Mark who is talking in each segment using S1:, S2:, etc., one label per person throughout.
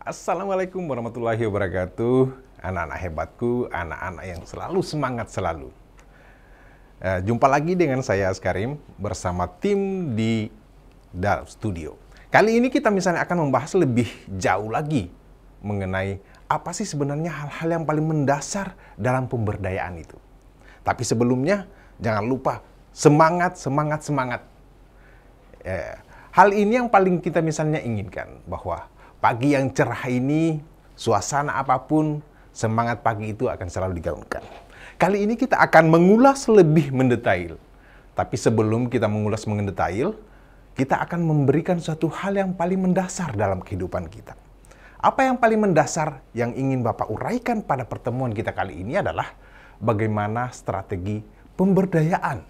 S1: Assalamualaikum warahmatullahi wabarakatuh. Anak-anak hebatku, anak-anak yang selalu semangat selalu. Jumpa lagi dengan saya Askarim bersama tim di dalam studio. Kali ini kita misalnya akan membahas lebih jauh lagi mengenai apa sih sebenarnya hal-hal yang paling mendasar dalam pemberdayaan itu. Tapi sebelumnya jangan lupa semangat. Hal ini yang paling kita misalnya inginkan, bahwa pagi yang cerah ini, suasana apapun, semangat pagi itu akan selalu digaungkan. Kali ini kita akan mengulas lebih mendetail. Tapi sebelum kita mengulas mendetail, kita akan memberikan suatu hal yang paling mendasar dalam kehidupan kita. Apa yang paling mendasar yang ingin Bapak uraikan pada pertemuan kita kali ini adalah bagaimana strategi pemberdayaan.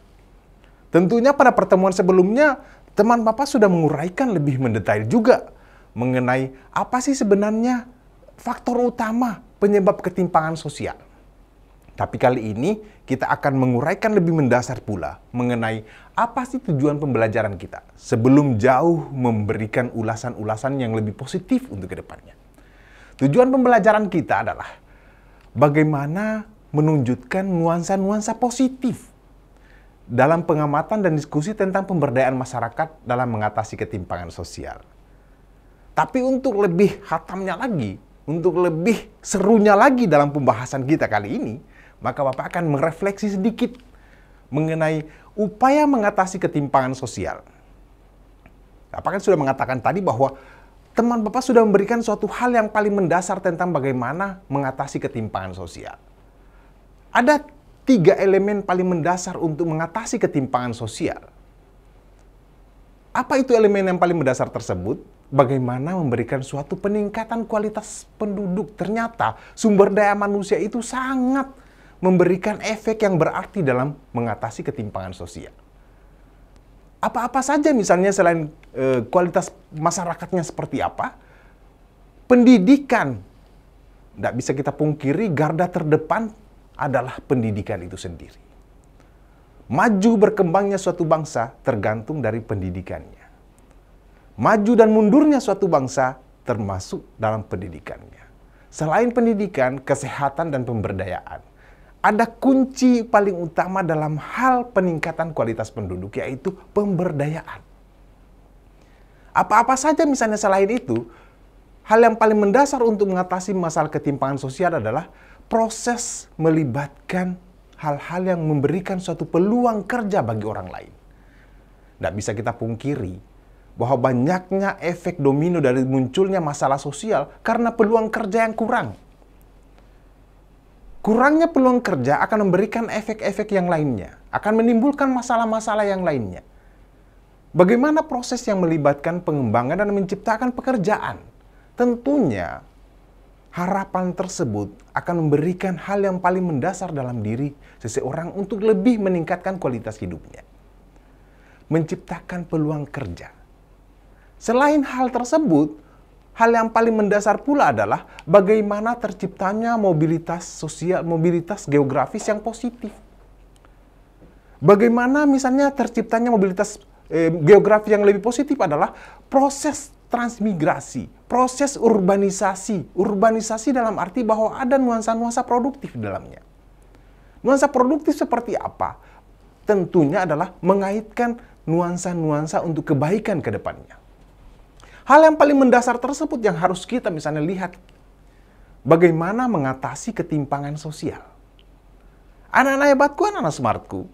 S1: Tentunya pada pertemuan sebelumnya, teman Bapak sudah menguraikan lebih mendetail juga mengenai apa sih sebenarnya faktor utama penyebab ketimpangan sosial. Tapi kali ini kita akan menguraikan lebih mendasar pula mengenai apa sih tujuan pembelajaran kita sebelum jauh memberikan ulasan-ulasan yang lebih positif untuk kedepannya. Tujuan pembelajaran kita adalah bagaimana menunjukkan nuansa-nuansa positif dalam pengamatan dan diskusi tentang pemberdayaan masyarakat dalam mengatasi ketimpangan sosial. Tapi untuk lebih hatamnya lagi, untuk lebih serunya lagi dalam pembahasan kita kali ini, maka Bapak akan merefleksi sedikit mengenai upaya mengatasi ketimpangan sosial. Bapak kan sudah mengatakan tadi bahwa teman Bapak sudah memberikan suatu hal yang paling mendasar tentang bagaimana mengatasi ketimpangan sosial. Ada 3 elemen paling mendasar untuk mengatasi ketimpangan sosial. Apa itu elemen yang paling mendasar tersebut? Bagaimana memberikan suatu peningkatan kualitas penduduk. Ternyata sumber daya manusia itu sangat memberikan efek yang berarti dalam mengatasi ketimpangan sosial. Apa-apa saja misalnya selain kualitas masyarakatnya seperti apa? Pendidikan. Tidak bisa kita pungkiri, garda terdepan adalah pendidikan itu sendiri. Maju berkembangnya suatu bangsa tergantung dari pendidikannya. Maju dan mundurnya suatu bangsa termasuk dalam pendidikannya. Selain pendidikan, kesehatan dan pemberdayaan, ada kunci paling utama dalam hal peningkatan kualitas penduduk, yaitu pemberdayaan. Apa-apa saja misalnya selain itu, hal yang paling mendasar untuk mengatasi masalah ketimpangan sosial adalah proses melibatkan hal-hal yang memberikan suatu peluang kerja bagi orang lain. Tidak bisa kita pungkiri bahwa banyaknya efek domino dari munculnya masalah sosial karena peluang kerja yang kurang. Kurangnya peluang kerja akan memberikan efek-efek yang lainnya, akan menimbulkan masalah-masalah yang lainnya. Bagaimana proses yang melibatkan pengembangan dan menciptakan pekerjaan? Tentunya harapan tersebut akan memberikan hal yang paling mendasar dalam diri seseorang untuk lebih meningkatkan kualitas hidupnya. Menciptakan peluang kerja. Selain hal tersebut, hal yang paling mendasar pula adalah bagaimana terciptanya mobilitas sosial, mobilitas geografis yang positif. Bagaimana misalnya terciptanya mobilitas geografis yang lebih positif adalah proses transmigrasi, proses urbanisasi. Urbanisasi dalam arti bahwa ada nuansa-nuansa produktif di dalamnya. Nuansa produktif seperti apa? Tentunya adalah mengaitkan nuansa-nuansa untuk kebaikan ke depannya. Hal yang paling mendasar tersebut yang harus kita misalnya lihat, bagaimana mengatasi ketimpangan sosial. Anak-anak hebatku, anak-anak smartku,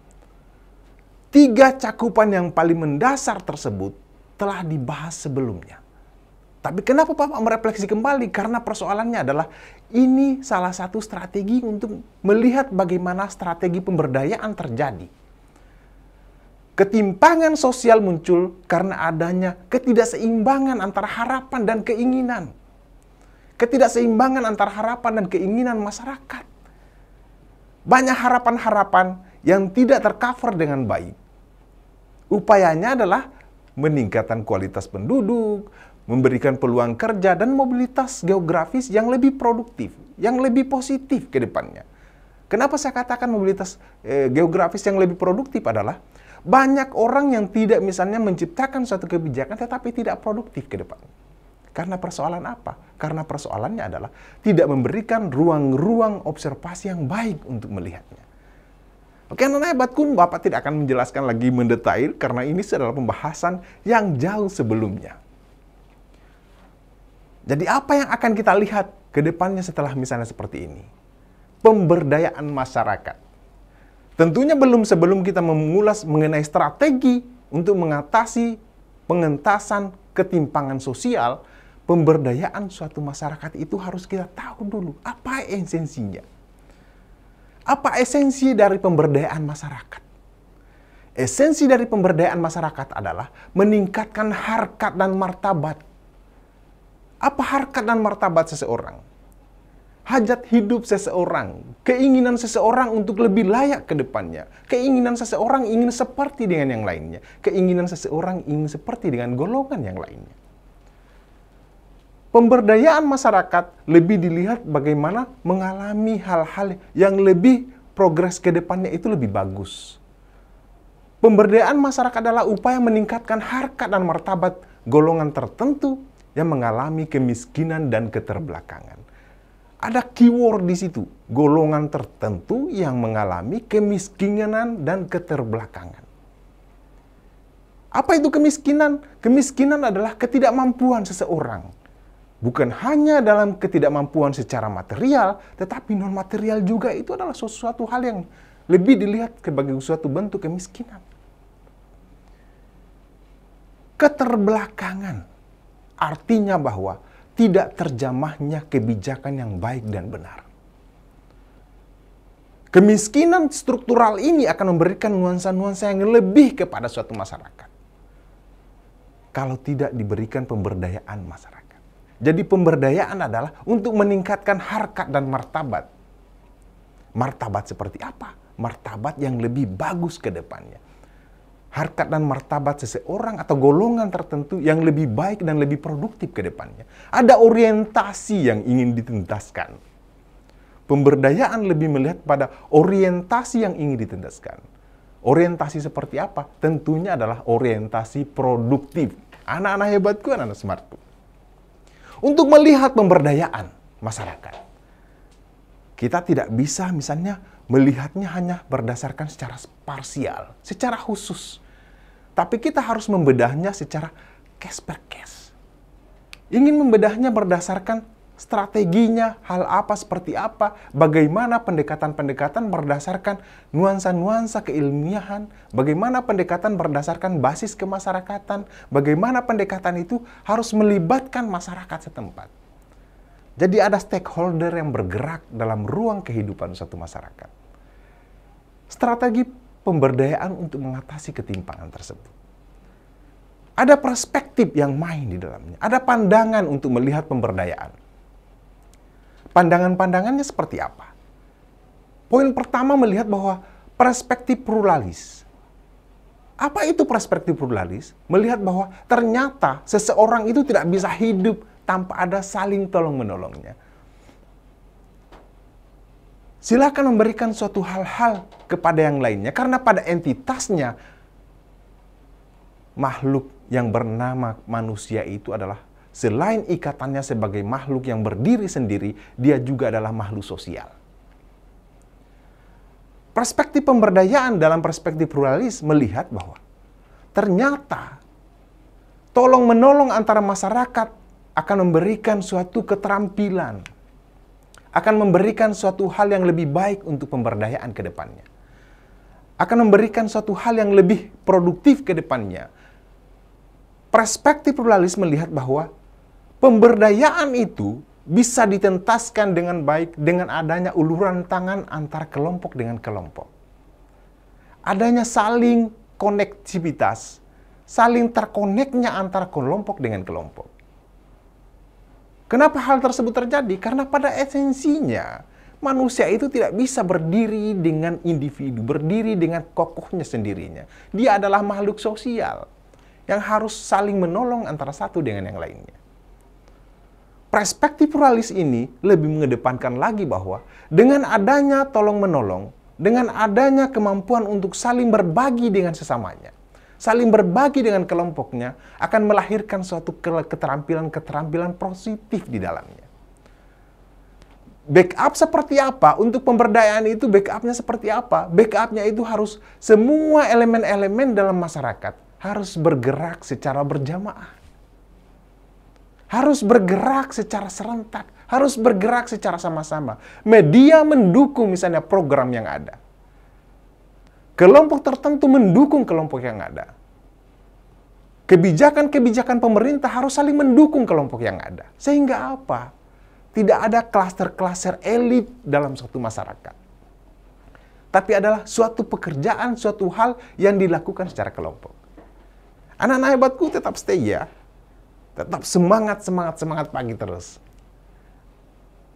S1: 3 cakupan yang paling mendasar tersebut telah dibahas sebelumnya. Tapi kenapa Bapak merefleksi kembali? Karena persoalannya adalah ini salah satu strategi untuk melihat bagaimana strategi pemberdayaan terjadi. Ketimpangan sosial muncul karena adanya ketidakseimbangan antara harapan dan keinginan. Ketidakseimbangan antara harapan dan keinginan masyarakat. Banyak harapan-harapan yang tidak tercover dengan baik. Upayanya adalah meningkatkan kualitas penduduk, memberikan peluang kerja dan mobilitas geografis yang lebih produktif, yang lebih positif ke depannya. Kenapa saya katakan mobilitas geografis yang lebih produktif adalah banyak orang yang tidak misalnya menciptakan suatu kebijakan tetapi tidak produktif ke depan. Karena persoalan apa? Karena persoalannya adalah tidak memberikan ruang-ruang observasi yang baik untuk melihatnya. Oke, anak-anak hebatku, Bapak tidak akan menjelaskan lagi mendetail karena ini adalah pembahasan yang jauh sebelumnya. Jadi apa yang akan kita lihat ke depannya setelah misalnya seperti ini? Pemberdayaan masyarakat. Tentunya sebelum kita mengulas mengenai strategi untuk mengatasi pengentasan ketimpangan sosial, pemberdayaan suatu masyarakat itu harus kita tahu dulu apa esensinya. Apa esensi dari pemberdayaan masyarakat? Esensi dari pemberdayaan masyarakat adalah meningkatkan harkat dan martabat. Apa harkat dan martabat seseorang? Hajat hidup seseorang, keinginan seseorang untuk lebih layak ke depannya, keinginan seseorang ingin seperti dengan yang lainnya, keinginan seseorang ingin seperti dengan golongan yang lainnya. Pemberdayaan masyarakat lebih dilihat bagaimana mengalami hal-hal yang lebih progres ke depannya itu lebih bagus. Pemberdayaan masyarakat adalah upaya meningkatkan harkat dan martabat golongan tertentu yang mengalami kemiskinan dan keterbelakangan. Ada keyword di situ, golongan tertentu yang mengalami kemiskinan dan keterbelakangan. Apa itu kemiskinan? Kemiskinan adalah ketidakmampuan seseorang. Bukan hanya dalam ketidakmampuan secara material, tetapi non-material juga itu adalah sesuatu hal yang lebih dilihat sebagai suatu bentuk kemiskinan. Keterbelakangan artinya bahwa tidak terjamahnya kebijakan yang baik dan benar. Kemiskinan struktural ini akan memberikan nuansa-nuansa yang lebih kepada suatu masyarakat kalau tidak diberikan pemberdayaan masyarakat. Jadi pemberdayaan adalah untuk meningkatkan harkat dan martabat. Martabat seperti apa? Martabat yang lebih bagus ke depannya. Harkat dan martabat seseorang atau golongan tertentu yang lebih baik dan lebih produktif ke depannya. Ada orientasi yang ingin ditentaskan. Pemberdayaan lebih melihat pada orientasi yang ingin ditentaskan. Orientasi seperti apa? Tentunya adalah orientasi produktif. Anak-anak hebatku, anak-anak smartku. Untuk melihat pemberdayaan masyarakat, kita tidak bisa misalnya melihatnya hanya berdasarkan secara parsial, secara khusus. Tapi kita harus membedahnya secara case per case. Ingin membedahnya berdasarkan strateginya, hal apa, seperti apa, bagaimana pendekatan-pendekatan berdasarkan nuansa-nuansa keilmiahan, bagaimana pendekatan berdasarkan basis kemasyarakatan, bagaimana pendekatan itu harus melibatkan masyarakat setempat. Jadi ada stakeholder yang bergerak dalam ruang kehidupan suatu masyarakat. Strategi pemberdayaan untuk mengatasi ketimpangan tersebut. Ada perspektif yang main di dalamnya. Ada pandangan untuk melihat pemberdayaan. Pandangan-pandangannya seperti apa? Poin pertama melihat bahwa perspektif pluralis. Apa itu perspektif pluralis? Melihat bahwa ternyata seseorang itu tidak bisa hidup tanpa ada saling tolong-menolongnya. Silakan memberikan suatu hal-hal kepada yang lainnya, karena pada entitasnya makhluk yang bernama manusia itu adalah selain ikatannya sebagai makhluk yang berdiri sendiri, dia juga adalah makhluk sosial. Perspektif pemberdayaan dalam perspektif pluralis melihat bahwa ternyata tolong-menolong antara masyarakat akan memberikan suatu keterampilan, akan memberikan suatu hal yang lebih baik untuk pemberdayaan ke depannya. Akan memberikan suatu hal yang lebih produktif ke depannya. Perspektif pluralis melihat bahwa pemberdayaan itu bisa ditentaskan dengan baik dengan adanya uluran tangan antar kelompok dengan kelompok. Adanya saling konektivitas, saling terkoneknya antara kelompok dengan kelompok. Kenapa hal tersebut terjadi? Karena pada esensinya, manusia itu tidak bisa berdiri dengan individu, berdiri dengan kokohnya sendirinya. Dia adalah makhluk sosial yang harus saling menolong antara satu dengan yang lainnya. Perspektif pluralis ini lebih mengedepankan lagi bahwa dengan adanya tolong-menolong, dengan adanya kemampuan untuk saling berbagi dengan sesamanya, saling berbagi dengan kelompoknya, akan melahirkan suatu keterampilan-keterampilan positif di dalamnya. Backup seperti apa? Untuk pemberdayaan itu backupnya seperti apa? Backupnya itu harus semua elemen-elemen dalam masyarakat harus bergerak secara berjamaah. Harus bergerak secara serentak. Harus bergerak secara sama-sama. Media mendukung misalnya program yang ada. Kelompok tertentu mendukung kelompok yang ada. Kebijakan-kebijakan pemerintah harus saling mendukung kelompok yang ada. Sehingga apa? Tidak ada klaster-klaster elit dalam suatu masyarakat. Tapi adalah suatu pekerjaan, suatu hal yang dilakukan secara kelompok. Anak-anak hebatku tetap stay ya. Tetap semangat pagi terus.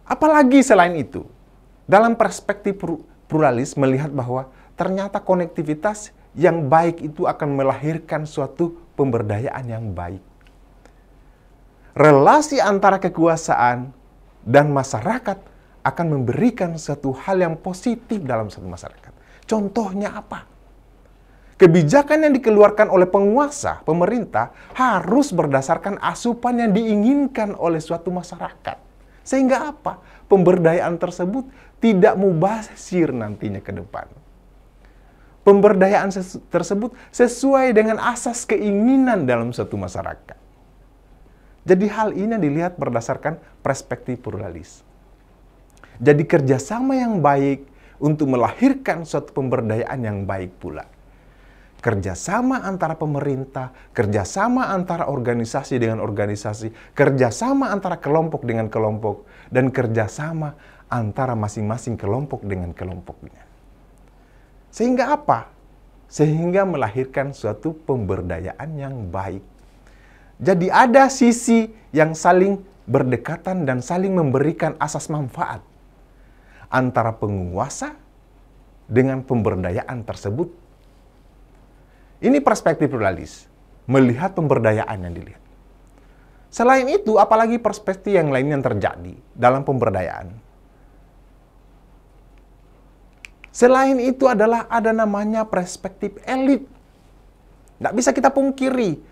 S1: Apalagi selain itu, dalam perspektif pluralis melihat bahwa ternyata konektivitas yang baik itu akan melahirkan suatu pemberdayaan yang baik. Relasi antara kekuasaan dan masyarakat akan memberikan suatu hal yang positif dalam satu masyarakat. Contohnya apa? Kebijakan yang dikeluarkan oleh penguasa, pemerintah, harus berdasarkan asupan yang diinginkan oleh suatu masyarakat. Sehingga apa? Pemberdayaan tersebut tidak mubazir nantinya ke depan. Pemberdayaan tersebut sesuai dengan asas keinginan dalam suatu masyarakat. Jadi hal ini dilihat berdasarkan perspektif pluralis. Jadi kerjasama yang baik untuk melahirkan suatu pemberdayaan yang baik pula. Kerjasama antara pemerintah, kerjasama antara organisasi dengan organisasi, kerjasama antara kelompok dengan kelompok, dan kerjasama antara masing-masing kelompok dengan kelompoknya. Sehingga apa? Sehingga melahirkan suatu pemberdayaan yang baik. Jadi ada sisi yang saling berdekatan dan saling memberikan asas manfaat antara penguasa dengan pemberdayaan tersebut. Ini perspektif pluralis, melihat pemberdayaan yang dilihat. Selain itu, apalagi perspektif yang lain yang terjadi dalam pemberdayaan. Selain itu adalah ada namanya perspektif elit. Tidak bisa kita pungkiri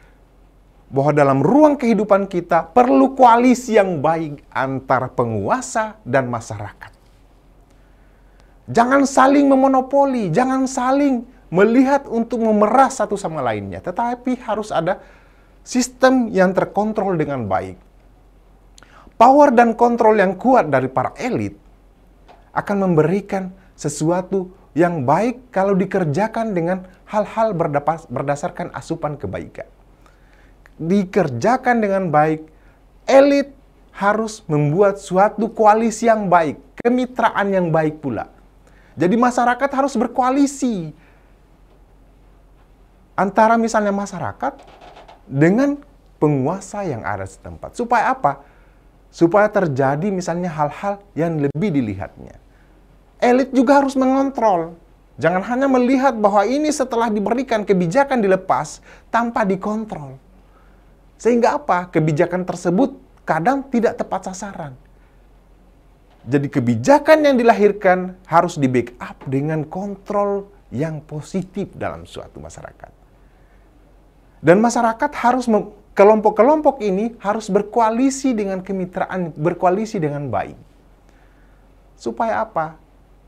S1: bahwa dalam ruang kehidupan kita perlu koalisi yang baik antara penguasa dan masyarakat. Jangan saling memonopoli, jangan saling melihat untuk memeras satu sama lainnya, tetapi harus ada sistem yang terkontrol dengan baik. Power dan kontrol yang kuat dari para elit akan memberikan sesuatu yang baik kalau dikerjakan dengan hal-hal berdasarkan asupan kebaikan. Dikerjakan dengan baik, elit harus membuat suatu koalisi yang baik, kemitraan yang baik pula. Jadi masyarakat harus berkoalisi antara misalnya masyarakat dengan penguasa yang ada setempat. Supaya apa? Supaya terjadi misalnya hal-hal yang lebih dilihatnya. Elit juga harus mengontrol. Jangan hanya melihat bahwa ini setelah diberikan kebijakan dilepas tanpa dikontrol. Sehingga apa? Kebijakan tersebut kadang tidak tepat sasaran. Jadi kebijakan yang dilahirkan harus di-backup dengan kontrol yang positif dalam suatu masyarakat. Dan masyarakat harus, kelompok-kelompok ini harus berkoalisi dengan kemitraan, berkoalisi dengan baik. Supaya apa?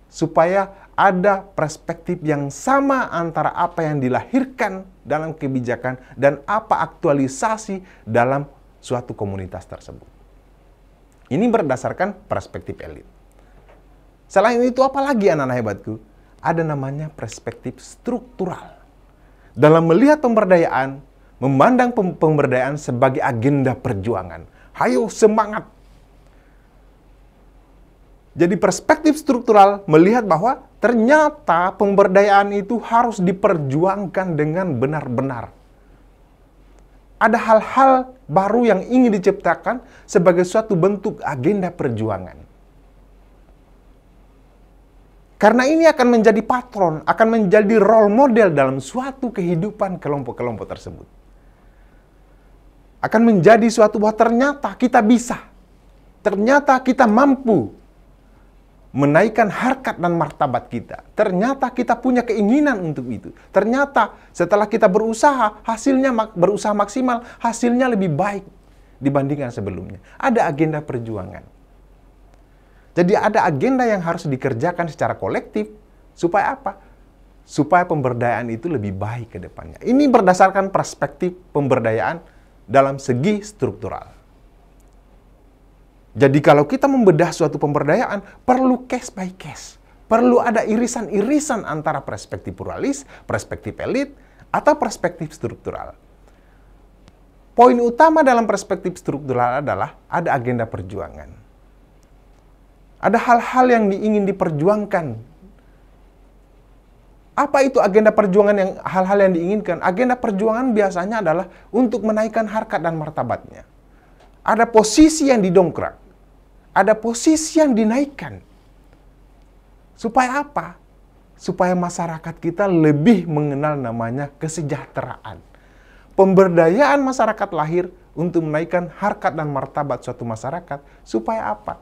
S1: Supaya ada perspektif yang sama antara apa yang dilahirkan dalam kebijakan dan apa aktualisasi dalam suatu komunitas tersebut. Ini berdasarkan perspektif elit. Selain itu, apalagi anak-anak hebatku? Ada namanya perspektif struktural. Dalam melihat pemberdayaan, memandang pemberdayaan sebagai agenda perjuangan. Hayo semangat! Jadi perspektif struktural melihat bahwa ternyata pemberdayaan itu harus diperjuangkan dengan benar-benar. Ada hal-hal baru yang ingin diciptakan sebagai suatu bentuk agenda perjuangan. Karena ini akan menjadi patron, akan menjadi role model dalam suatu kehidupan kelompok-kelompok tersebut. Akan menjadi suatu bahwa ternyata kita bisa. Ternyata kita mampu menaikkan harkat dan martabat kita. Ternyata kita punya keinginan untuk itu. Ternyata setelah kita berusaha, berusaha maksimal, hasilnya lebih baik dibandingkan sebelumnya. Ada agenda perjuangan. Jadi ada agenda yang harus dikerjakan secara kolektif. Supaya apa? Supaya pemberdayaan itu lebih baik ke depannya. Ini berdasarkan perspektif pemberdayaan dalam segi struktural. Jadi kalau kita membedah suatu pemberdayaan, perlu case by case. Perlu ada irisan-irisan antara perspektif pluralis, perspektif elit, atau perspektif struktural. Poin utama dalam perspektif struktural adalah ada agenda perjuangan. Ada hal-hal yang ingin diperjuangkan. Apa itu agenda perjuangan hal-hal yang diinginkan? Agenda perjuangan biasanya adalah untuk menaikkan harkat dan martabatnya. Ada posisi yang didongkrak. Ada posisi yang dinaikkan. Supaya apa? Supaya masyarakat kita lebih mengenal namanya kesejahteraan. Pemberdayaan masyarakat lahir untuk menaikkan harkat dan martabat suatu masyarakat. Supaya apa?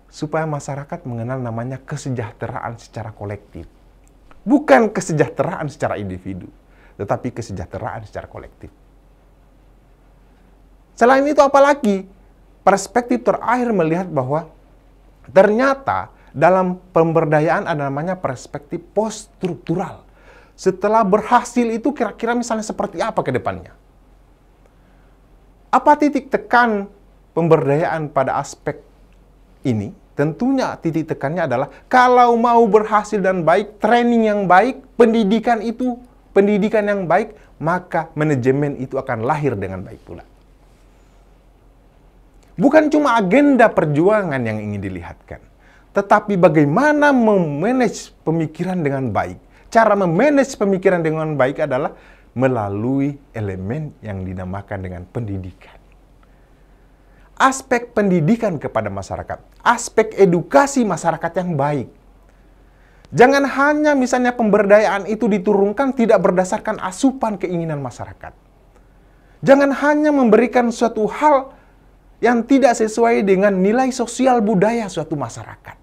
S1: Supaya masyarakat mengenal namanya kesejahteraan secara kolektif. Bukan kesejahteraan secara individu, tetapi kesejahteraan secara kolektif. Selain itu apalagi? Perspektif terakhir melihat bahwa ternyata dalam pemberdayaan ada namanya perspektif post-struktural. Setelah berhasil itu kira-kira misalnya seperti apa ke depannya? Apa titik tekan pemberdayaan pada aspek ini? Tentunya titik tekannya adalah kalau mau berhasil dan baik, training yang baik, pendidikan yang baik, maka manajemen itu akan lahir dengan baik pula. Bukan cuma agenda perjuangan yang ingin dilihatkan, tetapi bagaimana memanage pemikiran dengan baik. Cara memanage pemikiran dengan baik adalah melalui elemen yang dinamakan dengan pendidikan. Aspek pendidikan kepada masyarakat, aspek edukasi masyarakat yang baik. Jangan hanya misalnya pemberdayaan itu diturunkan tidak berdasarkan asupan keinginan masyarakat. Jangan hanya memberikan suatu hal yang tidak sesuai dengan nilai sosial budaya suatu masyarakat.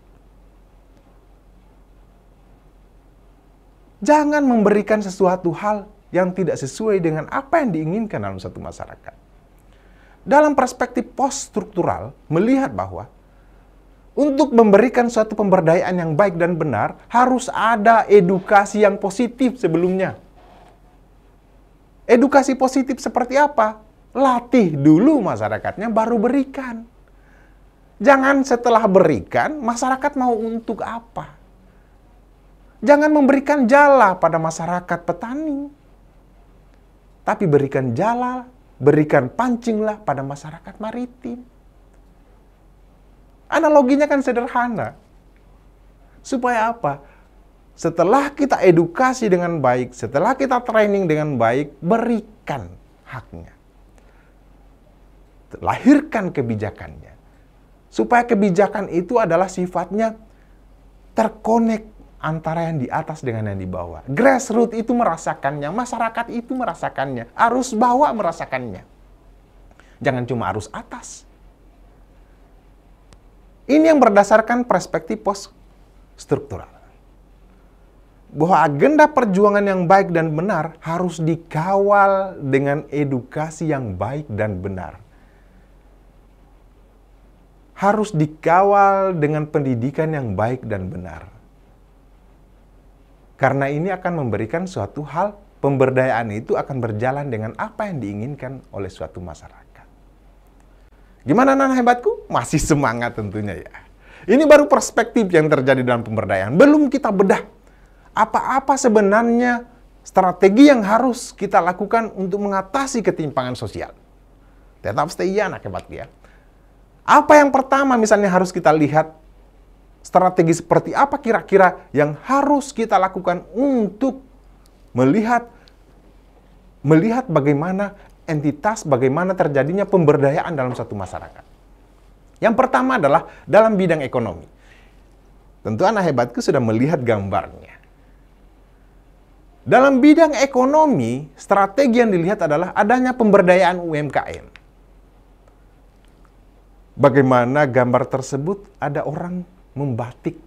S1: Jangan memberikan sesuatu hal yang tidak sesuai dengan apa yang diinginkan dalam suatu masyarakat. Dalam perspektif post-struktural, melihat bahwa untuk memberikan suatu pemberdayaan yang baik dan benar, harus ada edukasi yang positif sebelumnya. Edukasi positif seperti apa? Latih dulu masyarakatnya, baru berikan. Jangan setelah berikan, masyarakat mau untuk apa? Jangan memberikan jala pada masyarakat petani. Tapi berikan jala, berikan pancinglah pada masyarakat maritim. Analoginya kan sederhana. Supaya apa? Setelah kita edukasi dengan baik, setelah kita training dengan baik, berikan haknya. Lahirkan kebijakannya. Supaya kebijakan itu adalah sifatnya terkonek antara yang di atas dengan yang di bawah. Grassroots itu merasakannya, masyarakat itu merasakannya, arus bawah merasakannya. Jangan cuma arus atas. Ini yang berdasarkan perspektif post-struktural. Bahwa agenda perjuangan yang baik dan benar harus dikawal dengan edukasi yang baik dan benar. Harus dikawal dengan pendidikan yang baik dan benar. Karena ini akan memberikan suatu hal, pemberdayaan itu akan berjalan dengan apa yang diinginkan oleh suatu masyarakat. Gimana anak hebatku? Masih semangat tentunya ya. Ini baru perspektif yang terjadi dalam pemberdayaan. Belum kita bedah apa-apa sebenarnya strategi yang harus kita lakukan untuk mengatasi ketimpangan sosial. Tetap stay ya anak hebatku ya. Apa yang pertama misalnya harus kita lihat, strategi seperti apa kira-kira yang harus kita lakukan untuk melihat bagaimana entitas, bagaimana terjadinya pemberdayaan dalam satu masyarakat. Yang pertama adalah dalam bidang ekonomi. Tentu anak hebatku sudah melihat gambarnya. Dalam bidang ekonomi, strategi yang dilihat adalah adanya pemberdayaan UMKM. Bagaimana gambar tersebut ada orang membatik.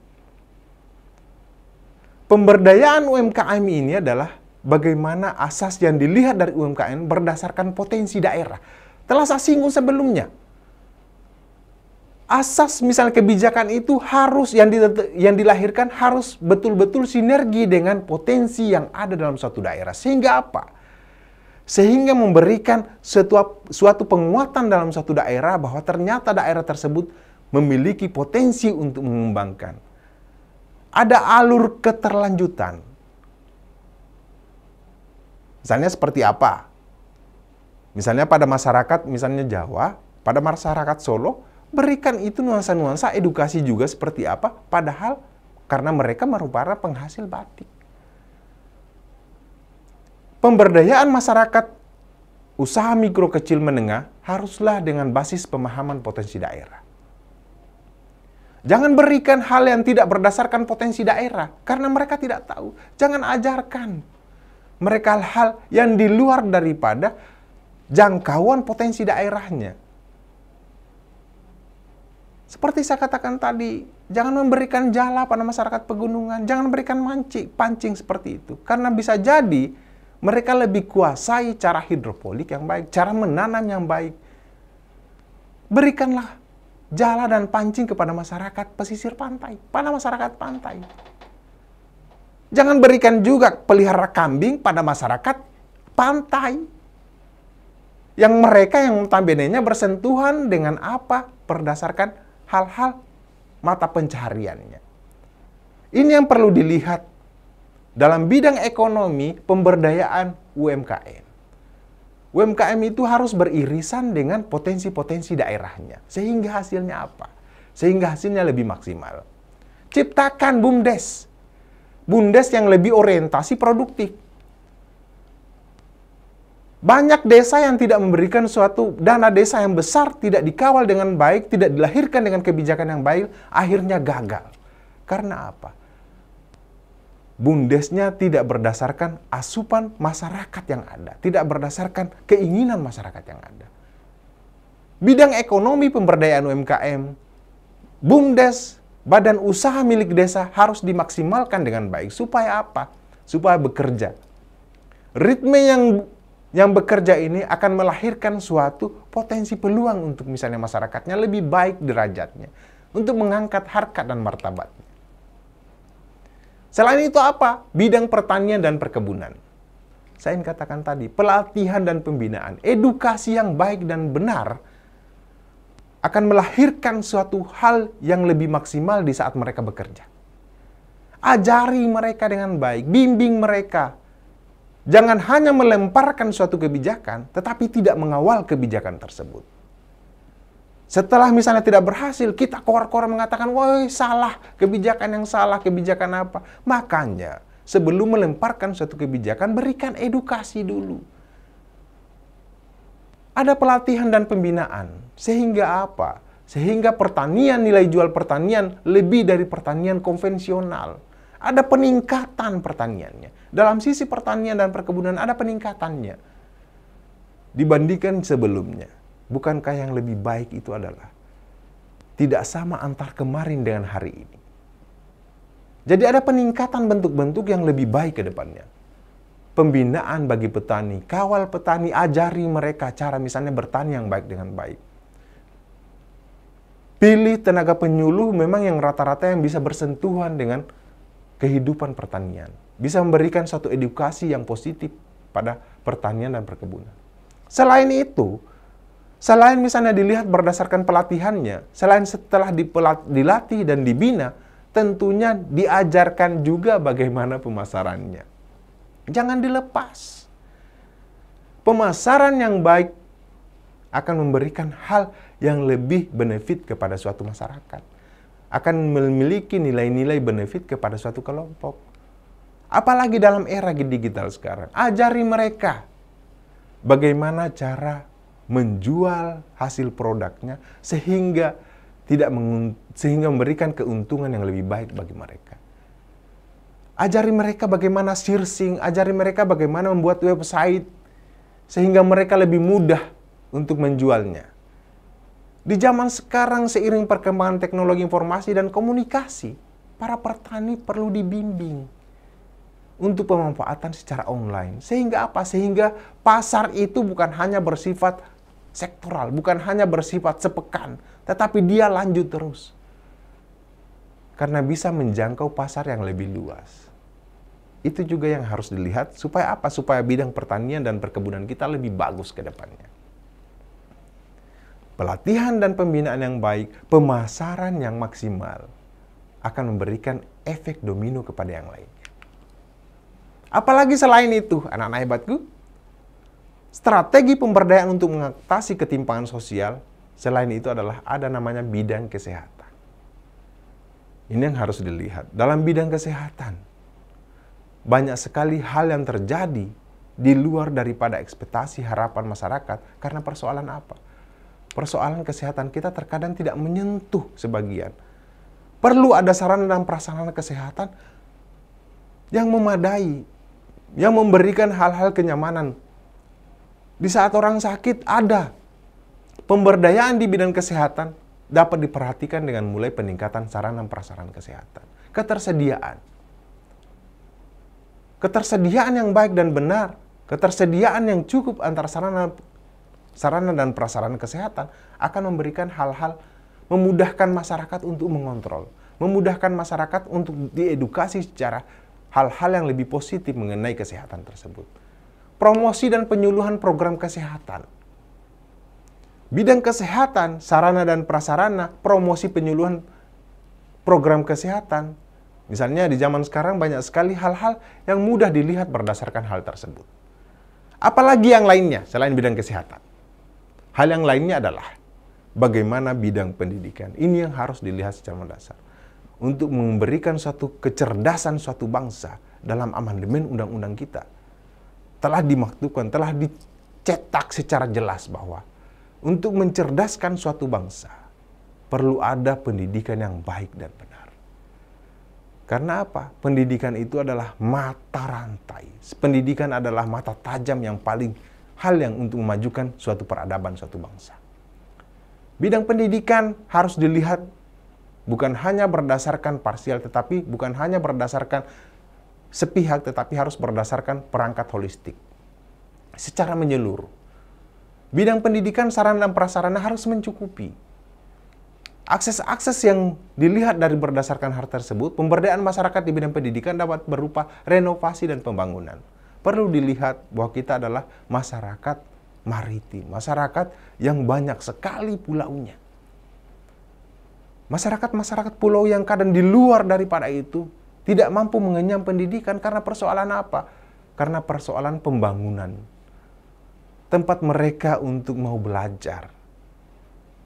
S1: Pemberdayaan UMKM ini adalah bagaimana asas yang dilihat dari UMKM berdasarkan potensi daerah. Telah saya singgung sebelumnya. Asas misalnya kebijakan itu harus yang dilahirkan harus betul-betul sinergi dengan potensi yang ada dalam suatu daerah. Sehingga apa? Sehingga memberikan suatu penguatan dalam suatu daerah bahwa ternyata daerah tersebut memiliki potensi untuk mengembangkan. Ada alur keterlanjutan. Misalnya seperti apa? Misalnya pada masyarakat, misalnya Jawa, pada masyarakat Solo, berikan itu nuansa-nuansa edukasi juga seperti apa, padahal karena mereka merupakan penghasil batik. Pemberdayaan masyarakat usaha mikro kecil menengah haruslah dengan basis pemahaman potensi daerah. Jangan berikan hal yang tidak berdasarkan potensi daerah, karena mereka tidak tahu. Jangan ajarkan mereka hal yang di luar daripada jangkauan potensi daerahnya. Seperti saya katakan tadi, jangan memberikan jala pada masyarakat pegunungan, jangan berikan pancing seperti itu. Karena bisa jadi mereka lebih kuasai cara hidroponik yang baik, cara menanam yang baik. Berikanlah jala dan pancing kepada masyarakat pesisir pantai, pada masyarakat pantai. Jangan berikan juga pelihara kambing pada masyarakat pantai. Yang mereka yang notabene-nya bersentuhan dengan apa? Berdasarkan hal-hal mata pencahariannya. Ini yang perlu dilihat dalam bidang ekonomi pemberdayaan UMKM. UMKM itu harus beririsan dengan potensi-potensi daerahnya. Sehingga hasilnya apa? Sehingga hasilnya lebih maksimal. Ciptakan BUMDes. BUMDes yang lebih orientasi produktif. Banyak desa yang tidak memberikan suatu dana desa yang besar, tidak dikawal dengan baik, tidak dilahirkan dengan kebijakan yang baik, akhirnya gagal. Karena apa? BUMDesnya tidak berdasarkan asupan masyarakat yang ada, tidak berdasarkan keinginan masyarakat yang ada. Bidang ekonomi pemberdayaan UMKM, BUMDes, badan usaha milik desa harus dimaksimalkan dengan baik. Supaya apa? Supaya bekerja. Ritme yang bekerja ini akan melahirkan suatu potensi peluang untuk misalnya masyarakatnya lebih baik derajatnya, untuk mengangkat harkat dan martabatnya. Selain itu apa? Bidang pertanian dan perkebunan. Saya ingin katakan tadi, pelatihan dan pembinaan, edukasi yang baik dan benar akan melahirkan suatu hal yang lebih maksimal di saat mereka bekerja. Ajari mereka dengan baik, bimbing mereka. Jangan hanya melemparkan suatu kebijakan, tetapi tidak mengawal kebijakan tersebut. Setelah misalnya tidak berhasil, kita kor-kor mengatakan, wah salah, kebijakan yang salah, kebijakan apa. Makanya, sebelum melemparkan suatu kebijakan, berikan edukasi dulu. Ada pelatihan dan pembinaan. Sehingga apa? Sehingga pertanian, nilai jual pertanian lebih dari pertanian konvensional. Ada peningkatan pertaniannya. Dalam sisi pertanian dan perkebunan ada peningkatannya dibandingkan sebelumnya. Bukankah yang lebih baik itu adalah tidak sama antar kemarin dengan hari ini? Jadi ada peningkatan bentuk-bentuk yang lebih baik ke depannya. Pembinaan bagi petani, kawal petani, ajari mereka cara misalnya bertani yang baik dengan baik. Pilih tenaga penyuluh memang yang rata-rata yang bisa bersentuhan dengan kehidupan pertanian. Bisa memberikan suatu edukasi yang positif pada pertanian dan perkebunan. Selain itu, selain misalnya dilihat berdasarkan pelatihannya, selain setelah dilatih dan dibina, tentunya diajarkan juga bagaimana pemasarannya. Jangan dilepas. Pemasaran yang baik akan memberikan hal yang lebih benefit kepada suatu masyarakat. Akan memiliki nilai-nilai benefit kepada suatu kelompok. Apalagi dalam era digital sekarang. Ajari mereka bagaimana cara menjual hasil produknya sehingga sehingga memberikan keuntungan yang lebih baik bagi mereka. Ajari mereka bagaimana sourcing, ajari mereka bagaimana membuat website sehingga mereka lebih mudah untuk menjualnya. Di zaman sekarang seiring perkembangan teknologi informasi dan komunikasi, para petani perlu dibimbing untuk pemanfaatan secara online. Sehingga apa? Sehingga pasar itu bukan hanya bersifat sektoral, bukan hanya bersifat sepekan, tetapi dia lanjut terus. Karena bisa menjangkau pasar yang lebih luas. Itu juga yang harus dilihat supaya apa? Supaya bidang pertanian dan perkebunan kita lebih bagus ke depannya. Pelatihan dan pembinaan yang baik, pemasaran yang maksimal akan memberikan efek domino kepada yang lainnya. Apalagi selain itu, anak-anak hebatku, strategi pemberdayaan untuk mengatasi ketimpangan sosial, selain itu adalah ada namanya bidang kesehatan. Ini yang harus dilihat. Dalam bidang kesehatan, banyak sekali hal yang terjadi di luar daripada ekspektasi harapan masyarakat karena persoalan apa? Persoalan kesehatan kita terkadang tidak menyentuh sebagian. Perlu ada sarana dan prasarana kesehatan yang memadai, yang memberikan hal-hal kenyamanan. Di saat orang sakit ada pemberdayaan di bidang kesehatan dapat diperhatikan dengan mulai peningkatan sarana dan prasarana kesehatan. Ketersediaan yang baik dan benar, ketersediaan yang cukup antara sarana dan prasarana kesehatan akan memberikan hal-hal, memudahkan masyarakat untuk mengontrol, memudahkan masyarakat untuk diedukasi secara hal-hal yang lebih positif mengenai kesehatan tersebut. Promosi dan penyuluhan program kesehatan. Bidang kesehatan, sarana dan prasarana, promosi penyuluhan program kesehatan. Misalnya di zaman sekarang banyak sekali hal-hal yang mudah dilihat berdasarkan hal tersebut. Apalagi yang lainnya selain bidang kesehatan. Hal yang lainnya adalah bagaimana bidang pendidikan. Ini yang harus dilihat secara mendasar. Untuk memberikan suatu kecerdasan suatu bangsa dalam amandemen undang-undang kita. Telah dimaktubkan, telah dicetak secara jelas bahwa untuk mencerdaskan suatu bangsa perlu ada pendidikan yang baik dan benar. Karena apa? Pendidikan itu adalah mata rantai. Pendidikan adalah mata tajam yang paling hal yang untuk memajukan suatu peradaban suatu bangsa. Bidang pendidikan harus dilihat bukan hanya berdasarkan parsial, tetapi bukan hanya berdasarkan sepihak, tetapi harus berdasarkan perangkat holistik. Secara menyeluruh. Bidang pendidikan, sarana dan prasarana harus mencukupi. Akses-akses yang dilihat dari berdasarkan hal tersebut, pemberdayaan masyarakat di bidang pendidikan dapat berupa renovasi dan pembangunan. Perlu dilihat bahwa kita adalah masyarakat maritim, masyarakat yang banyak sekali pulaunya. Masyarakat-masyarakat pulau yang kadang di luar daripada itu tidak mampu mengenyam pendidikan karena persoalan apa? Karena persoalan pembangunan. Tempat mereka untuk mau belajar.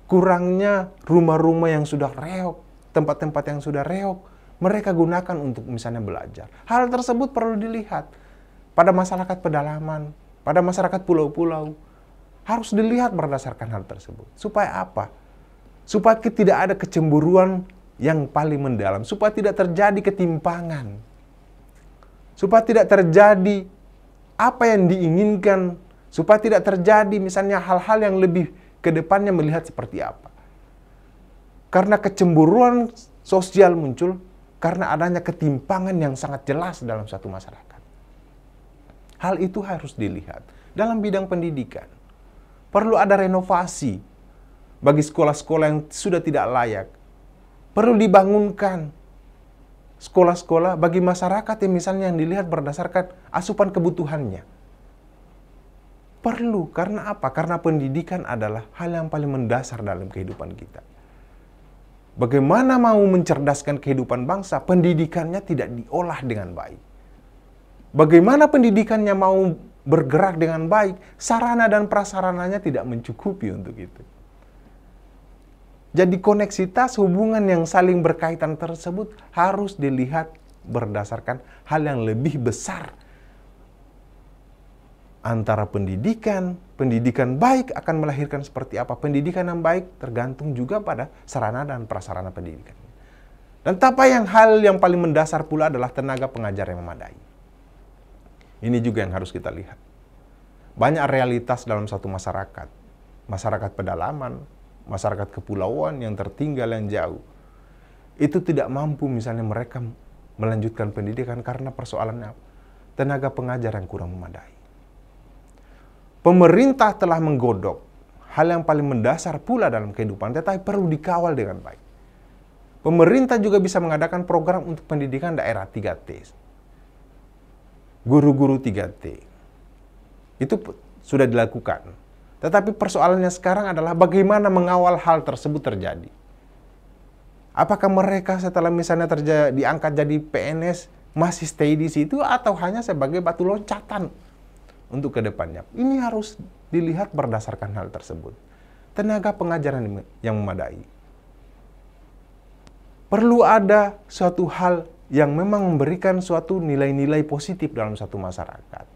S1: Kurangnya rumah-rumah yang sudah reog, tempat-tempat yang sudah reog, mereka gunakan untuk misalnya belajar. Hal tersebut perlu dilihat pada masyarakat pedalaman, pada masyarakat pulau-pulau. Harus dilihat berdasarkan hal tersebut. Supaya apa? Supaya tidak ada kecemburuan yang paling mendalam. Supaya tidak terjadi ketimpangan. Supaya tidak terjadi apa yang diinginkan. Supaya tidak terjadi misalnya hal-hal yang lebih ke depannya melihat seperti apa. Karena kecemburuan sosial muncul karena adanya ketimpangan yang sangat jelas dalam satu masyarakat. Hal itu harus dilihat. Dalam bidang pendidikan, perlu ada renovasi bagi sekolah-sekolah yang sudah tidak layak. Perlu dibangunkan sekolah-sekolah bagi masyarakat yang misalnya yang dilihat berdasarkan asupan kebutuhannya. Perlu, karena apa? Karena pendidikan adalah hal yang paling mendasar dalam kehidupan kita. Bagaimana mau mencerdaskan kehidupan bangsa, pendidikannya tidak diolah dengan baik. Bagaimana pendidikannya mau bergerak dengan baik, sarana dan prasarananya tidak mencukupi untuk itu. Jadi koneksitas hubungan yang saling berkaitan tersebut harus dilihat berdasarkan hal yang lebih besar. Antara pendidikan baik akan melahirkan seperti apa. Pendidikan yang baik tergantung juga pada sarana dan prasarana pendidikan. Dan hal yang paling mendasar pula adalah tenaga pengajar yang memadai. Ini juga yang harus kita lihat. Banyak realitas dalam satu masyarakat. Masyarakat pedalaman, masyarakat kepulauan yang tertinggal yang jauh, itu tidak mampu misalnya mereka melanjutkan pendidikan karena persoalannya tenaga pengajar yang kurang memadai. Pemerintah telah menggodok hal yang paling mendasar pula dalam kehidupan, tetapi perlu dikawal dengan baik. Pemerintah juga bisa mengadakan program untuk pendidikan daerah 3T. Guru-guru 3T. Itu sudah dilakukan. Tetapi persoalannya sekarang adalah bagaimana mengawal hal tersebut terjadi. Apakah mereka setelah misalnya diangkat jadi PNS masih stay di situ atau hanya sebagai batu loncatan untuk ke depannya? Ini harus dilihat berdasarkan hal tersebut. Tenaga pengajaran yang memadai. Perlu ada suatu hal yang memang memberikan suatu nilai-nilai positif dalam satu masyarakat.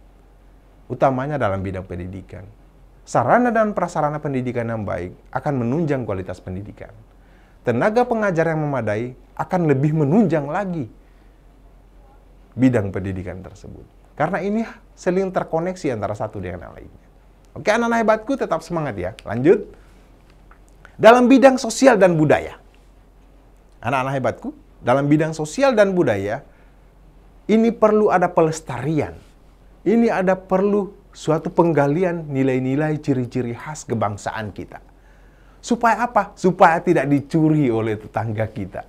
S1: Utamanya dalam bidang pendidikan. Sarana dan prasarana pendidikan yang baik akan menunjang kualitas pendidikan. Tenaga pengajar yang memadai akan lebih menunjang lagi bidang pendidikan tersebut. Karena ini saling terkoneksi antara satu dengan yang lainnya. Oke, anak-anak hebatku, tetap semangat ya. Lanjut. Dalam bidang sosial dan budaya. Anak-anak hebatku, dalam bidang sosial dan budaya, ini perlu ada pelestarian. Ini ada perlu suatu penggalian nilai-nilai ciri-ciri khas kebangsaan kita. Supaya apa? Supaya tidak dicuri oleh tetangga kita.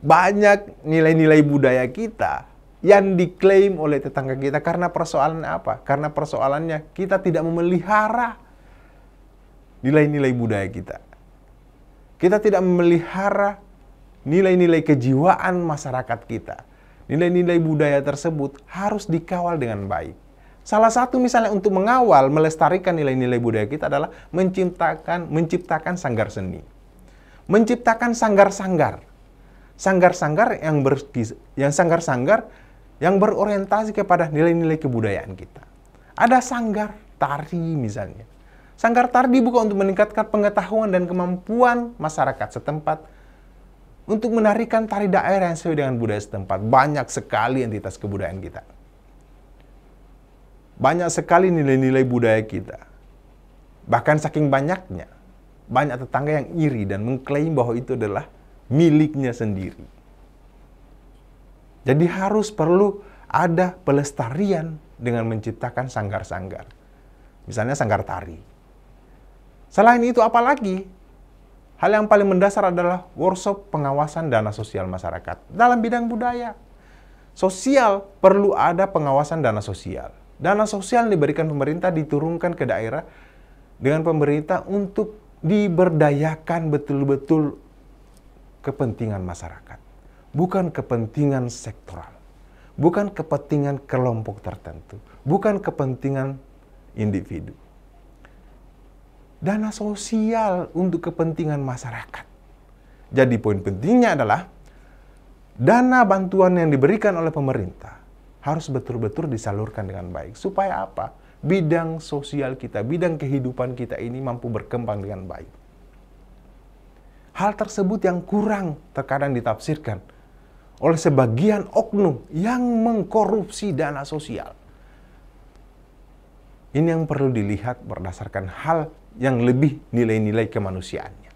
S1: Banyak nilai-nilai budaya kita yang diklaim oleh tetangga kita karena persoalannya apa? Karena persoalannya kita tidak memelihara nilai-nilai budaya kita. Kita tidak memelihara nilai-nilai kejiwaan masyarakat kita. Nilai-nilai budaya tersebut harus dikawal dengan baik. Salah satu misalnya untuk mengawal, melestarikan nilai-nilai budaya kita adalah menciptakan sanggar seni. Menciptakan sanggar-sanggar. Sanggar-sanggar yang berorientasi kepada nilai-nilai kebudayaan kita. Ada sanggar tari misalnya. Sanggar tari bukan untuk meningkatkan pengetahuan dan kemampuan masyarakat setempat untuk menarikan tari daerah yang sesuai dengan budaya setempat. Banyak sekali entitas kebudayaan kita. Banyak sekali nilai-nilai budaya kita. Bahkan saking banyaknya, banyak tetangga yang iri dan mengklaim bahwa itu adalah miliknya sendiri. Jadi harus perlu ada pelestarian dengan menciptakan sanggar-sanggar. Misalnya sanggar tari. Selain itu apalagi? Hal yang paling mendasar adalah workshop pengawasan dana sosial masyarakat. Dalam bidang budaya, sosial perlu ada pengawasan dana sosial. Dana sosial diberikan pemerintah, diturunkan ke daerah dengan pemerintah untuk diberdayakan betul-betul kepentingan masyarakat. Bukan kepentingan sektoral. Bukan kepentingan kelompok tertentu. Bukan kepentingan individu. Dana sosial untuk kepentingan masyarakat. Jadi poin pentingnya adalah dana bantuan yang diberikan oleh pemerintah harus betul-betul disalurkan dengan baik. Supaya apa? Bidang sosial kita, bidang kehidupan kita ini mampu berkembang dengan baik. Hal tersebut yang kurang terkadang ditafsirkan oleh sebagian oknum yang mengkorupsi dana sosial. Ini yang perlu dilihat berdasarkan hal yang lebih nilai-nilai kemanusiaannya.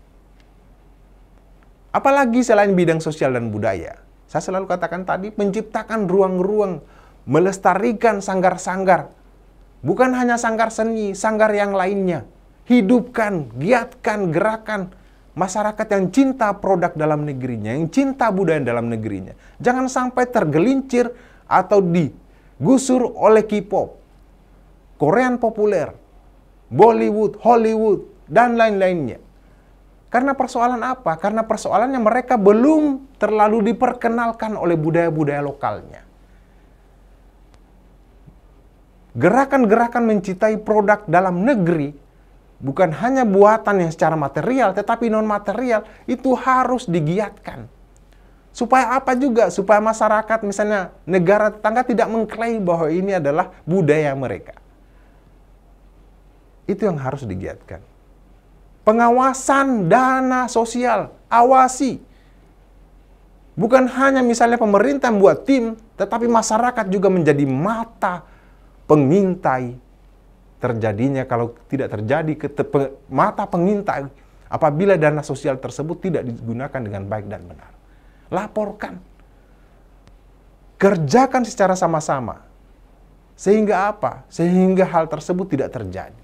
S1: Apalagi selain bidang sosial dan budaya, saya selalu katakan tadi, menciptakan ruang-ruang, melestarikan sanggar-sanggar. Bukan hanya sanggar seni, sanggar yang lainnya. Hidupkan, giatkan, gerakan masyarakat yang cinta produk dalam negerinya, yang cinta budaya dalam negerinya. Jangan sampai tergelincir atau digusur oleh K-pop, Korean populer, Bollywood, Hollywood, dan lain-lainnya. Karena persoalan apa? Karena persoalannya mereka belum terlalu diperkenalkan oleh budaya-budaya lokalnya. Gerakan-gerakan mencintai produk dalam negeri bukan hanya buatan yang secara material, tetapi non-material itu harus digiatkan. Supaya apa juga? Supaya masyarakat, misalnya negara tetangga tidak mengklaim bahwa ini adalah budaya mereka. Itu yang harus digiatkan. Pengawasan dana sosial, awasi. Bukan hanya misalnya pemerintah membuat tim, tetapi masyarakat juga menjadi mata pengintai terjadinya kalau tidak terjadi mata pengintai apabila dana sosial tersebut tidak digunakan dengan baik dan benar. Laporkan. Kerjakan secara sama-sama. Sehingga apa? Sehingga hal tersebut tidak terjadi.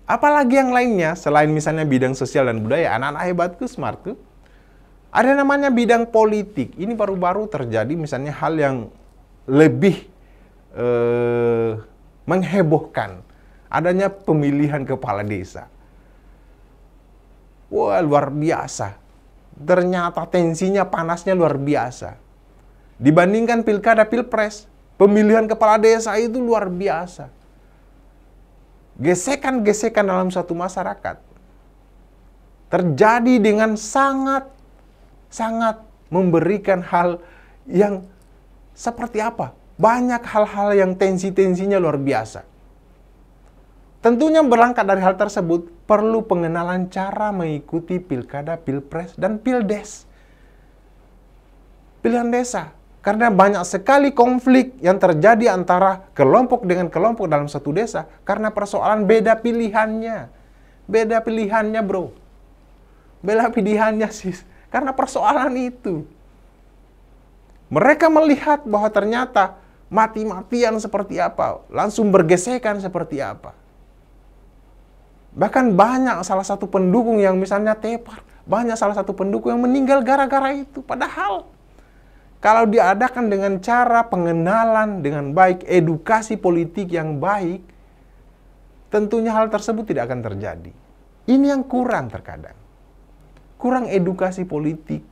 S1: Apalagi yang lainnya, selain misalnya bidang sosial dan budaya, anak-anak hebatku, smartku, ada namanya bidang politik. Ini baru-baru terjadi misalnya hal yang lebih menghebohkan. Adanya pemilihan kepala desa. Wah, luar biasa. Ternyata tensinya, panasnya luar biasa. Dibandingkan pilkada, pilpres, pemilihan kepala desa itu luar biasa. Gesekan-gesekan dalam suatu masyarakat terjadi dengan sangat memberikan hal yang seperti apa? Banyak hal-hal yang tensi-tensinya luar biasa. Tentunya berangkat dari hal tersebut, perlu pengenalan cara mengikuti pilkada, pilpres, dan pildes. Pilihan desa. Karena banyak sekali konflik yang terjadi antara kelompok dengan kelompok dalam satu desa karena persoalan beda pilihannya. Beda pilihannya, bro. Beda pilihannya, sis. Karena persoalan itu. Mereka melihat bahwa ternyata mati-matian seperti apa, langsung bergesekan seperti apa. Bahkan banyak salah satu pendukung yang misalnya tepar, banyak salah satu pendukung yang meninggal gara-gara itu. Padahal kalau diadakan dengan cara pengenalan dengan baik, edukasi politik yang baik, tentunya hal tersebut tidak akan terjadi. Ini yang kurang terkadang. Kurang edukasi politik.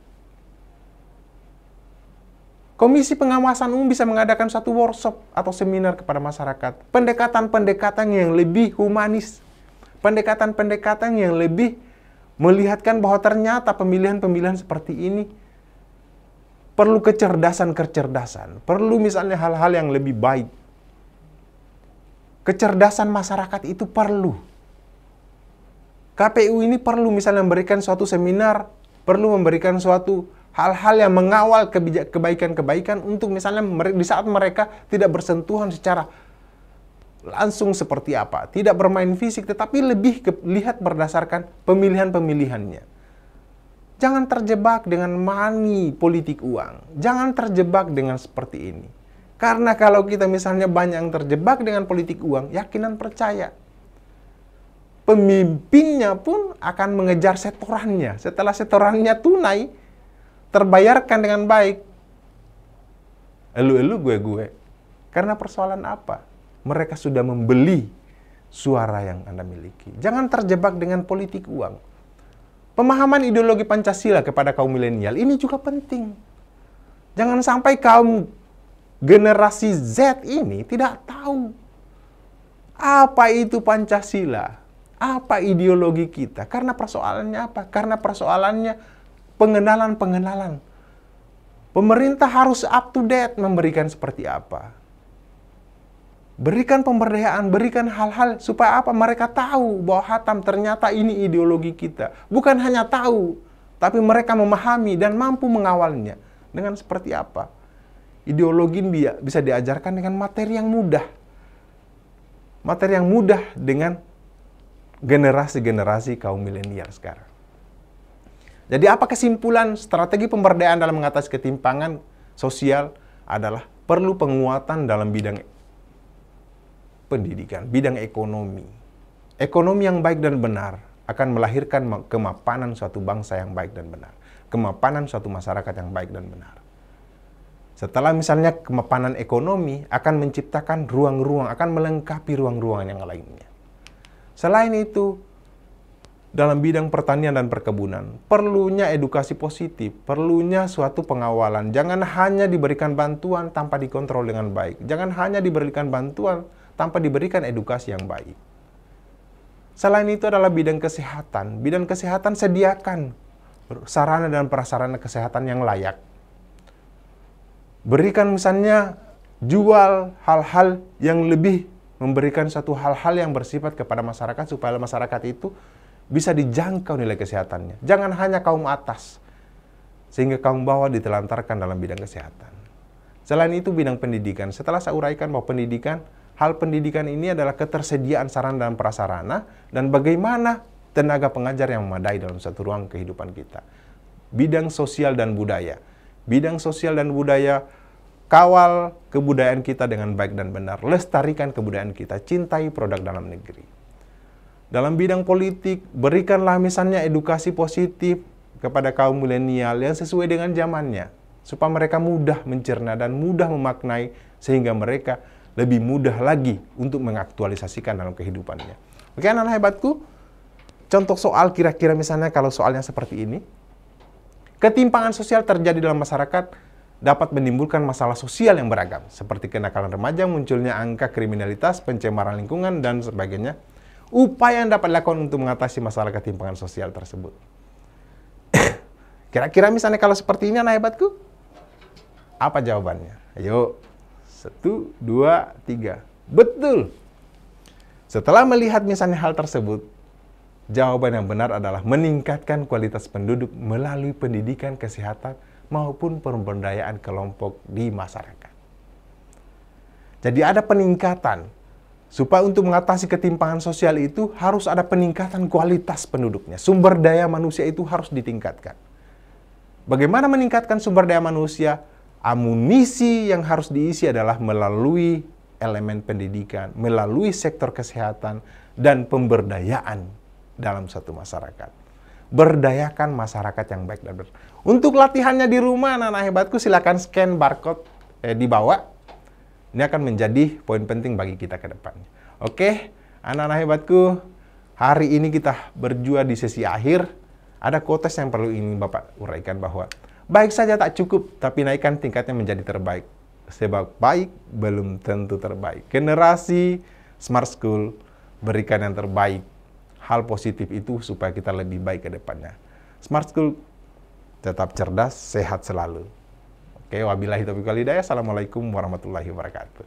S1: Komisi Pengawasan Umum bisa mengadakan satu workshop atau seminar kepada masyarakat. Pendekatan-pendekatan yang lebih humanis. Pendekatan-pendekatan yang lebih melihatkan bahwa ternyata pemilihan-pemilihan seperti ini perlu kecerdasan-kecerdasan. Perlu misalnya hal-hal yang lebih baik. Kecerdasan masyarakat itu perlu. KPU ini perlu misalnya memberikan suatu seminar, perlu memberikan suatu hal-hal yang mengawal kebaikan-kebaikan untuk misalnya di saat mereka tidak bersentuhan secara langsung seperti apa. Tidak bermain fisik, tetapi lebih lihat berdasarkan pemilihan-pemilihannya. Jangan terjebak dengan money politik uang. Jangan terjebak dengan seperti ini. Karena kalau kita misalnya banyak yang terjebak dengan politik uang, yakinan percaya. Pemimpinnya pun akan mengejar setorannya. Setelah setorannya tunai, terbayarkan dengan baik. Elu-elu gue-gue. Karena persoalan apa? Mereka sudah membeli suara yang Anda miliki. Jangan terjebak dengan politik uang. Pemahaman ideologi Pancasila kepada kaum milenial ini juga penting. Jangan sampai kaum generasi Z ini tidak tahu apa itu Pancasila, apa ideologi kita. Karena persoalannya apa? Karena persoalannya pengenalan-pengenalan. Pemerintah harus up to date memberikan seperti apa. Berikan pemberdayaan, berikan hal-hal supaya apa? Mereka tahu bahwa Hatam ternyata ini ideologi kita. Bukan hanya tahu, tapi mereka memahami dan mampu mengawalnya. Dengan seperti apa? Ideologi bisa diajarkan dengan materi yang mudah. Materi yang mudah dengan generasi-generasi kaum milenial sekarang. Jadi apa kesimpulan strategi pemberdayaan dalam mengatasi ketimpangan sosial adalah perlu penguatan dalam bidang pendidikan, bidang ekonomi. Ekonomi yang baik dan benar akan melahirkan kemapanan suatu bangsa yang baik dan benar. Kemapanan suatu masyarakat yang baik dan benar. Setelah misalnya kemapanan ekonomi akan menciptakan ruang-ruang, akan melengkapi ruang-ruangan yang lainnya. Selain itu, dalam bidang pertanian dan perkebunan, perlunya edukasi positif, perlunya suatu pengawalan. Jangan hanya diberikan bantuan tanpa dikontrol dengan baik. Jangan hanya diberikan bantuan tanpa diberikan edukasi yang baik. Selain itu adalah bidang kesehatan. Bidang kesehatan sediakan sarana dan prasarana kesehatan yang layak. Berikan misalnya jual hal-hal yang lebih memberikan satu hal-hal yang bersifat kepada masyarakat supaya masyarakat itu bisa dijangkau nilai kesehatannya. Jangan hanya kaum atas, sehingga kaum bawah ditelantarkan dalam bidang kesehatan. Selain itu bidang pendidikan. Setelah saya uraikan bahwa pendidikan hal pendidikan ini adalah ketersediaan sarana dan prasarana dan bagaimana tenaga pengajar yang memadai dalam satu ruang kehidupan kita. Bidang sosial dan budaya. Bidang sosial dan budaya, kawal kebudayaan kita dengan baik dan benar. Lestarikan kebudayaan kita, cintai produk dalam negeri. Dalam bidang politik, berikanlah misalnya edukasi positif kepada kaum milenial yang sesuai dengan zamannya, supaya mereka mudah mencerna dan mudah memaknai, sehingga mereka lebih mudah lagi untuk mengaktualisasikan dalam kehidupannya. Oke, anak-anak hebatku, contoh soal kira-kira misalnya kalau soalnya seperti ini, ketimpangan sosial terjadi dalam masyarakat dapat menimbulkan masalah sosial yang beragam, seperti kenakalan remaja, munculnya angka kriminalitas, pencemaran lingkungan, dan sebagainya. Upaya yang dapat dilakukan untuk mengatasi masalah ketimpangan sosial tersebut. Kira-kira misalnya kalau seperti ini, anak hebatku, apa jawabannya? Ayo, 1, 2, 3. Betul! Setelah melihat misalnya hal tersebut, jawaban yang benar adalah meningkatkan kualitas penduduk melalui pendidikan, kesehatan, maupun pemberdayaan kelompok di masyarakat. Jadi ada peningkatan. Supaya untuk mengatasi ketimpangan sosial itu harus ada peningkatan kualitas penduduknya. Sumber daya manusia itu harus ditingkatkan. Bagaimana meningkatkan sumber daya manusia? Amunisi yang harus diisi adalah melalui elemen pendidikan, melalui sektor kesehatan, dan pemberdayaan dalam satu masyarakat. Berdayakan masyarakat yang baik dan benar. Untuk latihannya di rumah, anak-anak hebatku, silakan scan barcode di bawah. Ini akan menjadi poin penting bagi kita ke depannya. Oke, anak-anak hebatku, hari ini kita berjua di sesi akhir. Ada quotes yang perlu ingin Bapak uraikan bahwa baik saja tak cukup, tapi naikkan tingkatnya menjadi terbaik. Sebab baik belum tentu terbaik. Generasi Smart School berikan yang terbaik. Hal positif itu supaya kita lebih baik ke depannya. Smart School tetap cerdas, sehat selalu. Oke, wabillahi taufiq wal hidayah. Assalamualaikum warahmatullahi wabarakatuh.